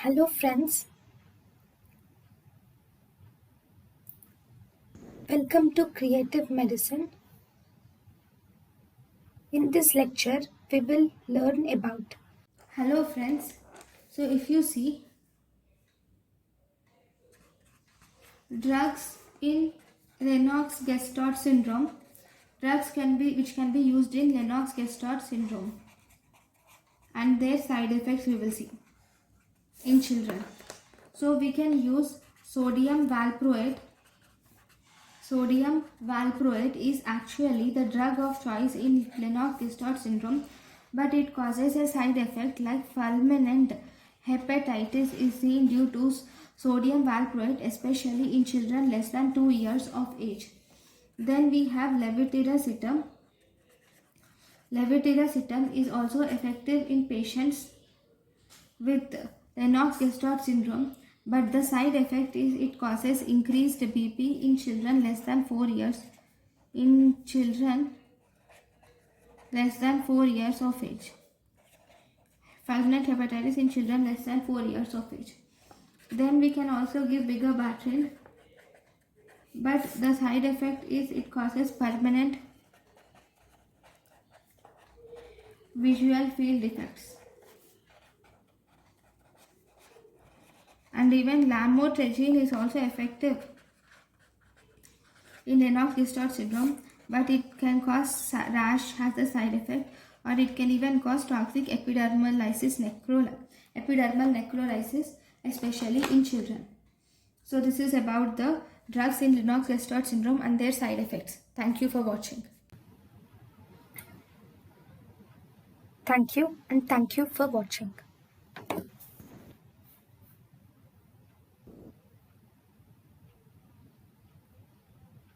Hello friends, welcome to Creative Medicine. In this lecture, we will learn about. Hello friends. So if you see drugs in Lennox-Gastaut syndrome, drugs which can be used in Lennox-Gastaut syndrome, and their side effects we will see in children. So we can use sodium valproate. Sodium valproate is actually the drug of choice in Lennox-Gastaut syndrome, but it causes a side effect like fulminant hepatitis is seen due to sodium valproate, especially in children less than 2 years of age. Then we have levetiracetam. Levetiracetam is also effective in patients with Lennox-Gastaut syndrome, but the side effect is it causes increased BP in children less than 4 years. In children less than 4 years of age. Fulminant hepatitis in children less than 4 years of age. Then we can also give vigabatrin, but the side effect is it causes permanent visual field defects. And even lamotrigine is also effective in Lennox-Gastaut syndrome, but it can cause rash, has the side effect, or it can even cause toxic epidermal necrolysis, especially in children. So this is about the drugs in Lennox-Gastaut syndrome and their side effects. Thank you for watching. Thank you and thank you for watching.